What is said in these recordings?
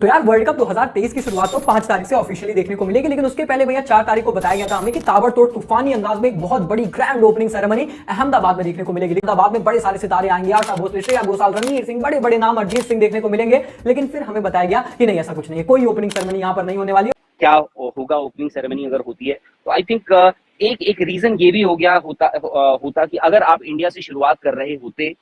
तो यार world cup 2023 की शुरुआत तो 5 तारीख से ऑफिशियली देखने को मिलेगी, लेकिन उसके पहले भैया 4 तारीख को बताया गया था हमें कि ताबड़तोड़ तूफानी अंदाज में एक बहुत बड़ी ग्रैंड ओपनिंग सेरेमनी अहमदाबाद में देखने को मिलेगी। अहमदाबाद में बड़े सारे सितारे आएंगे, आशा भोसले, श्रेया घोषाल, रणवीर सिंह, बड़े बड़े नाम, अरिजीत सिंह देखने को मिलेंगे। लेकिन फिर हमें बताया गया कि नहीं, ऐसा कुछ नहीं है, कोई ओपनिंग सेरेमनी यहाँ पर नहीं होने वाली। क्या होगा ओपनिंग सेरेमनी अगर होती है तो आई थिंक एक रीजन ये भी हो गया होता कि अगर आप इंडिया से शुरुआत कर रहे होते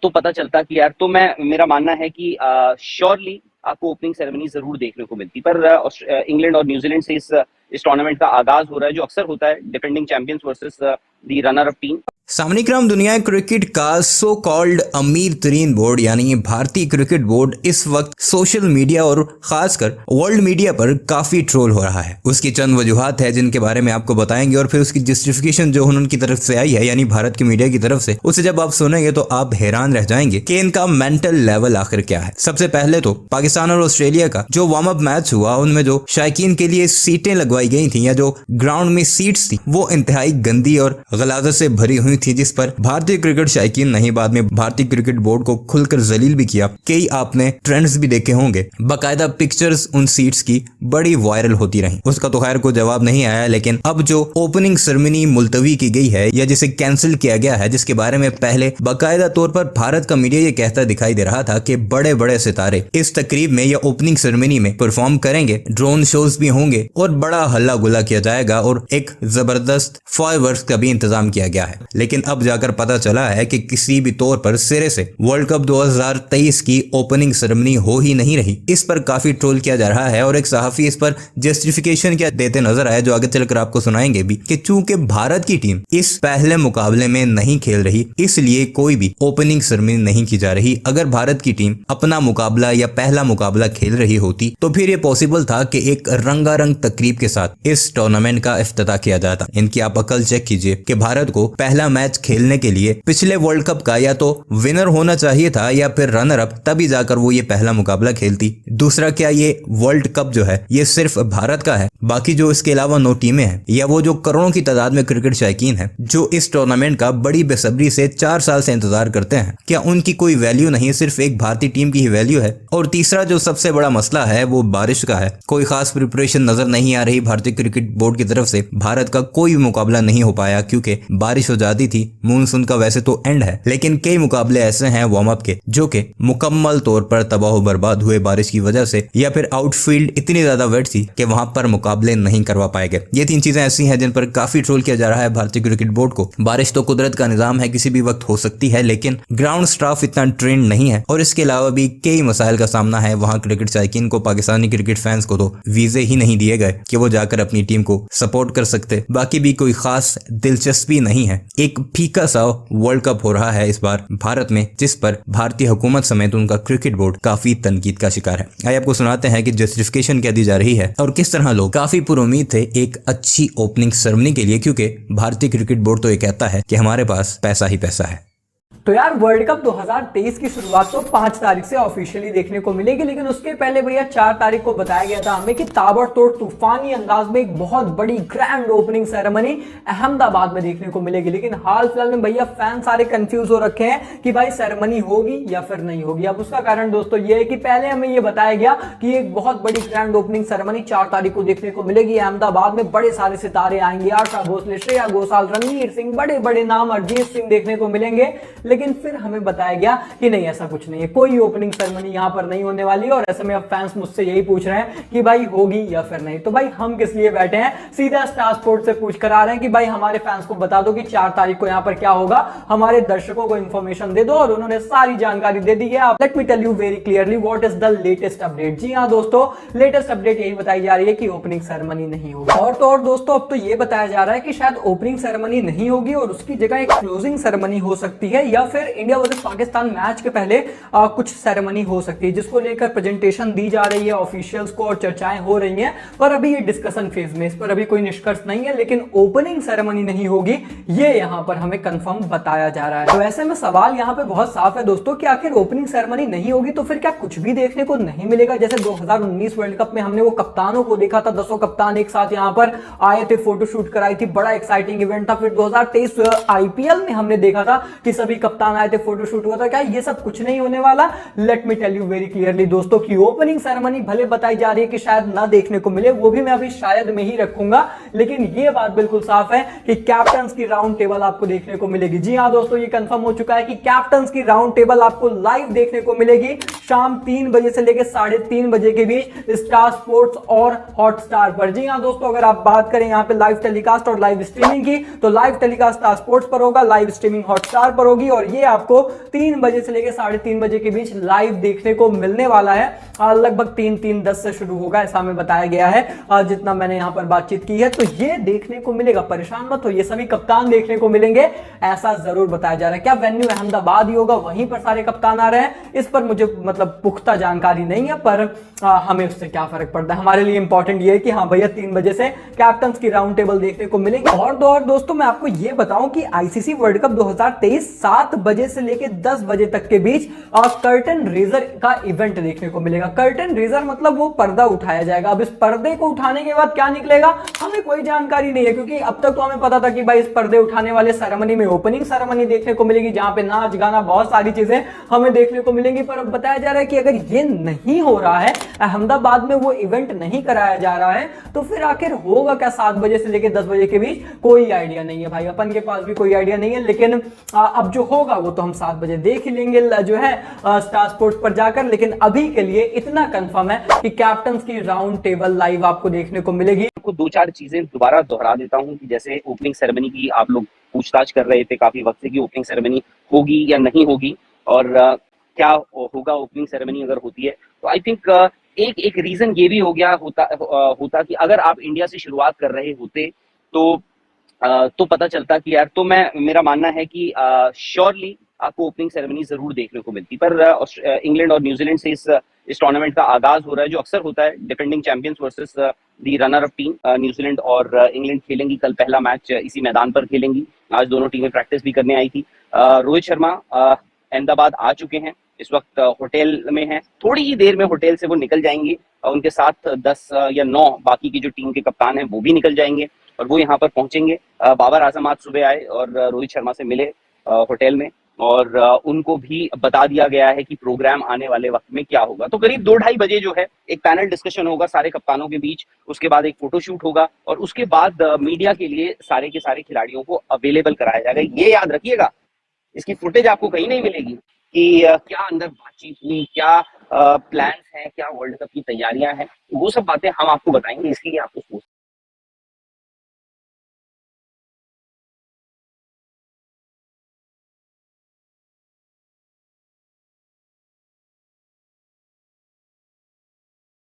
तो पता चलता कि यार, तो मेरा मानना है कि श्योरली आपको ओपनिंग सेरेमनी जरूर देखने को मिलती। पर इंग्लैंड और न्यूजीलैंड से इस टूर्नामेंट का आगाज हो रहा है, जो अक्सर होता है defending champions versus the runner up team. सामनीक्रम दुनिया क्रिकेट का सो कॉल्ड अमीर तरीन बोर्ड यानी भारतीय क्रिकेट बोर्ड इस वक्त सोशल मीडिया और खासकर वर्ल्ड मीडिया पर काफी ट्रोल हो रहा है। उसकी चंद वजूहात है जिनके बारे में आपको बताएंगे, और फिर उसकी जस्टिफिकेशन जो उनकी तरफ से आई है यानी भारत की मीडिया की तरफ से, उसे जब आप सुनेंगे तो आप हैरान रह जाएंगे कि इनका मेंटल लेवल आखिर क्या है। सबसे पहले तो पाकिस्तान और ऑस्ट्रेलिया का जो वार्म अप मैच हुआ, उनमें जो शायकीन के लिए सीटें लगवाई गई थी या जो ग्राउंड में सीट्स थी, वो इंतहाई गंदी और गलाजत से भरी हुई थी, जिस पर भारतीय क्रिकेट शायकीन नहीं, बाद में भारतीय क्रिकेट बोर्ड को खुलकर जलील भी किया। कई आपने ट्रेंड्स भी देखे होंगे, बाकायदा पिक्चर्स उन सीट्स की बड़ी वायरल होती रही। उसका तो खैर कोई जवाब नहीं आया, लेकिन अब जो ओपनिंग सेरेमनी मुलतवी की गई है या जिसे कैंसिल किया गया है, जिसके बारे में पहले बाकायदा तौर पर भारत का मीडिया ये कहता दिखाई दे रहा था कि बड़े बड़े सितारे इस तकरीब में या ओपनिंग सेरेमनी में परफॉर्म करेंगे, ड्रोन शोज भी होंगे और बड़ा हल्ला गुल्ला किया जाएगा और एक जबरदस्त फायरवर्क्स का भी इंतजाम किया गया है। लेकिन अब जाकर पता चला है कि किसी भी तौर पर सिरे से वर्ल्ड कप 2023 की ओपनिंग सेरेमनी हो ही नहीं रही। इस पर काफी ट्रोल किया जा रहा है और एक सहाफी इस पर जस्टिफिकेशन क्या देते नजर आए, जो आगे चलकर आपको सुनाएंगे भी, कि चूंकि भारत की टीम इस पहले मुकाबले में नहीं खेल रही, इसलिए कोई भी ओपनिंग सेरेमनी नहीं की जा रही। अगर भारत की टीम अपना मुकाबला या पहला मुकाबला खेल रही होती तो फिर यह पॉसिबल था कि एक रंगारंग तकरीब के साथ इस टूर्नामेंट का इफ्तिताह किया जाता। इनकी आप अकल चेक कीजिए कि भारत को पहला मैच खेलने के लिए पिछले वर्ल्ड कप का या तो विनर होना चाहिए था या फिर रनर अप, तभी जाकर वो ये पहला मुकाबला खेलती। दूसरा, क्या ये वर्ल्ड कप जो है ये सिर्फ भारत का है? बाकी जो इसके अलावा 9 टीमें हैं या वो जो करोड़ों की तादाद में क्रिकेट शौकीन हैं जो इस टूर्नामेंट का बड़ी बेसब्री से 4 साल से इंतजार करते हैं, क्या उनकी कोई वैल्यू नहीं, सिर्फ एक भारतीय टीम की ही वैल्यू है? और तीसरा जो सबसे बड़ा मसला है वो बारिश का है। कोई खास प्रिपरेशन नजर नहीं आ रही भारतीय क्रिकेट बोर्ड की तरफ से। भारत का कोई भी मुकाबला नहीं हो पाया क्योंकि बारिश हो जाती थी। मानसून का वैसे तो एंड है, लेकिन कई मुकाबले ऐसे हैं वार्म अप के जो कि मुकम्मल तौर पर तबाह बर्बाद हुए बारिश की वजह से, या फिर आउटफील्ड इतनी ज्यादा वेट थी कि वहां पर मुकाबले नहीं करवा पाए गए। ये 3 चीजें ऐसी हैं जिन पर काफी ट्रोल किया जा रहा है भारतीय क्रिकेट बोर्ड को। बारिश तो कुदरत का निजाम है, किसी भी वक्त हो सकती है, लेकिन ग्राउंड स्टाफ इतना ट्रेंड नहीं है और इसके अलावा भी कई मसाइल का सामना है। वहां क्रिकेट शौकीन को, पाकिस्तानी क्रिकेट फैंस को तो वीजे ही नहीं दिए गए कि वो जाकर अपनी टीम को सपोर्ट कर सकते। बाकी भी कोई खास दिलचस्पी नहीं है। एक फीका सा वर्ल्ड कप हो रहा है इस बार भारत में, जिस पर भारतीय हुकूमत समेत उनका क्रिकेट बोर्ड काफी तनकीद का शिकार है। आइए आपको सुनाते हैं कि जस्टिफिकेशन क्या दी जा रही है और किस तरह लोग काफी पुरुम्मीद थे एक अच्छी ओपनिंग सेरेमनी के लिए, क्योंकि भारतीय क्रिकेट बोर्ड तो ये कहता है कि हमारे पास पैसा ही पैसा है। तो यार वर्ल्ड कप 2023 की शुरुआत तो 5 तारीख से ऑफिशियली देखने को मिलेगी, लेकिन उसके पहले भैया 4 तारीख को बताया गया था हमें कि ताबड़तोड़ तूफानी अंदाज में एक बहुत बड़ी ग्रैंड ओपनिंग सेरेमनी अहमदाबाद में देखने को मिलेगी। लेकिन हाल फिलहाल में भैया फैन सारे कंफ्यूज हो रखे हैं कि भाई सेरेमनी होगी या फिर नहीं होगी। अब उसका कारण दोस्तों ये है कि पहले हमें ये बताया गया कि एक बहुत बड़ी ग्रैंड ओपनिंग सेरेमनी 4 तारीख को देखने को मिलेगी अहमदाबाद में। बड़े सारे सितारे आएंगे, आशा भोसले, श्रेया घोषाल, रणवीर सिंह, बड़े बड़े नाम, अरिजीत सिंह देखने को मिलेंगे। लेकिन फिर हमें बताया गया कि नहीं, ऐसा कुछ नहीं है, कोई ओपनिंग सेरेमनी यहां पर नहीं होने वाली है। और ऐसे में अब फैंस मुझसे यही पूछ रहे हैं कि भाई होगी या फिर नहीं। तो भाई हम किस लिए बैठे हैं, सीधा स्टार स्पोर्ट्स से पूछ कर आ रहे हैं कि भाई हमारे फैंस को बता दो कि 4 तारीख को यहां पर क्या होगा, हमारे दर्शकों को इंफॉर्मेशन दे दो। और उन्होंने सारी जानकारी दे दी है। Let me tell you very clearly what is the latest update. जी हाँ दोस्तों, लेटेस्ट अपडेट यही बताई जा रही है कि ओपनिंग सेरेमनी नहीं होगी। और तो और दोस्तों, अब तो ये बताया जा रहा है कि शायद ओपनिंग सेरेमनी नहीं होगी और उसकी जगह एक क्लोजिंग सेरेमनी हो सकती है, या फिर इंडिया वर्सेस पाकिस्तान मैच के पहले कुछ सेरेमनी हो सकती है, जिसको लेकर प्रेजेंटेशन दी जा रही है ऑफिशियल्स को और चर्चाएं हो रही हैं। पर अभी ये डिस्कशन फेज में, इस पर अभी कोई निष्कर्ष नहीं है। लेकिन ओपनिंग सेरेमनी नहीं होगी, ये यहां पर हमें कंफर्म बताया जा रहा है। तो ऐसे में सवाल यहां पे बहुत साफ है दोस्तों कि आखिर ओपनिंग सेरेमनी नहीं होगी तो फिर क्या कुछ भी देखने को नहीं मिलेगा? जैसे 2019 वर्ल्ड कप में हमने वो कप्तानों को देखा था, 10 कप्तान एक साथ यहां पर आए थे, फोटोशूट कराई थी, बड़ा एक्साइटिंग इवेंट था। फिर 2023 आईपीएल में हमने देखा था कि सभी कप्तान आए थे, फोटोशूट हुआ था, क्या ये सब कुछ नहीं होने वाला? Let me tell you very clearly दोस्तों की ओपनिंग सेरेमनी भले बताई जा रही है कि शायद ना देखने को मिले, वो भी मैं अभी शायद में ही रखूंगा, लेकिन ये बात बिल्कुल साफ है कि कैप्टन्स की राउंड टेबल आपको देखने को मिलेगी। जी हाँ दोस्तों, ये कंफर्म हो चुका है कि कैप्टन्स की राउंड टेबल आपको लाइव देखने को मिलेगी शाम 3 बजे से लेकर 3:30 बजे के बीच स्टार स्पोर्ट्स और हॉटस्टार पर। जी हाँ दोस्तों, अगर आप बात करें यहाँ पे लाइव टेलीकास्ट और लाइव स्ट्रीमिंग की, तो लाइव टेलीकास्ट स्टार स्पोर्ट्स पर होगा, लाइव स्ट्रीमिंग हॉटस्टार पर होगी, और ये आपको 3 बजे से लेकर 3:30 बजे के बीच लाइव देखने को मिलने वाला है। लगभग 3:10 से शुरू होगा, ऐसा हमें बताया गया है जितना मैंने यहाँ पर बातचीत की है। तो ये देखने को मिलेगा, परेशान मत हो, ये सभी कप्तान देखने को मिलेंगे ऐसा जरूर बताया जा रहा है। क्या वेन्यू अहमदाबाद ही होगा, वहीं पर सारे कप्तान आ रहे हैं, इस पर मुझे मतलब पुख्ता जानकारी नहीं है, पर हमें उससे क्या फर्क पड़ता है। हमारे लिए इंपॉर्टेंट ये है कि हाँ भैया 3 बजे से कैप्टन्स की राउंड टेबल देखने को मिलेगी। और दोस्तों मैं आपको ये बताऊं कि आईसीसी वर्ल्ड कप 2023 7 बजे से लेकर 10 बजे तक के बीच कर्टन रेजर का इवेंट देखने को मिलेगा। कर्टन रेजर मतलब वो पर्दा उठाया जाएगा। अब इस पर्दे को उठाने के बाद क्या निकलेगा हमें कोई जानकारी नहीं है, क्योंकि अब तक तो हमें पता था कि भाई इस पर्दे उठाने वाले सेरेमनी में ओपनिंग सेरेमनी देखने को मिलेगी, जहां पे नाच गाना बहुत सारी चीजें हमें देखने को मिलेंगी। पर अब बताया जा रहा है कि अगर ये नहीं हो रहा है, अहमदाबाद में वो इवेंट नहीं कराया जा रहा है, तो फिर आखिर होगा क्या 7 बजे से लेकर 10 बजे के बीच? कोई आइडिया नहीं है भाई, अपन के पास भी कोई आइडिया नहीं है, लेकिन अब जो होगा वो तो हम 7 बजे देख ही लेंगे जो है स्टार स्पोर्ट्स पर जाकर। लेकिन अभी के लिए इतना कंफर्म है कि कैप्टन्स की राउंड टेबल लाइव आपको देखने को मिलेगी। आपको 2-4 चीजें दोबारा दोहरा देता हूँ कि जैसे ओपनिंग सेरेमनी की आप लोग पूछताछ कर रहे थे काफी वक्त से कि ओपनिंग सेरेमनी होगी या नहीं होगी, और क्या होगा ओपनिंग सेरेमनी अगर होती है। तो आई थिंक एक रीजन ये भी हो गया होता कि अगर आप इंडिया से शुरुआत कर रहे होते तो पता चलता कि यार, तो मेरा मानना है कि श्योरली आपको ओपनिंग सेरेमनी जरूर देखने को मिलती। पर इंग्लैंड और न्यूजीलैंड से इस टूर्नामेंट का आगाज हो रहा है, जो अक्सर होता है defending champions versus the runner up team. New Zealand और इंग्लैंड खेलेंगी, कल पहला मैच इसी मैदान पर खेलेंगी। आज दोनों टीमें प्रैक्टिस भी करने आई थी। रोहित शर्मा अहमदाबाद आ चुके हैं, इस वक्त होटल में हैं, थोड़ी ही देर में होटल से वो निकल जाएंगे। उनके साथ 10 या 9 बाकी की जो टीम के कप्तान हैं वो भी निकल जाएंगे और वो यहाँ पर पहुंचेंगे। बाबर आजम आज सुबह आए और रोहित शर्मा से मिले होटल में, और उनको भी बता दिया गया है कि प्रोग्राम आने वाले वक्त में क्या होगा। तो करीब 2-2:30 बजे जो है एक पैनल डिस्कशन होगा सारे कप्तानों के बीच, उसके बाद एक फोटोशूट होगा, और उसके बाद मीडिया के लिए सारे के सारे खिलाड़ियों को अवेलेबल कराया जाएगा। ये याद रखिएगा, इसकी फुटेज आपको कहीं नहीं मिलेगी कि क्या अंदर बातचीत हुई, क्या प्लान्स हैं, क्या वर्ल्ड कप की तैयारियां हैं, वो सब बातें हम आपको बताएंगे। इसलिए आपको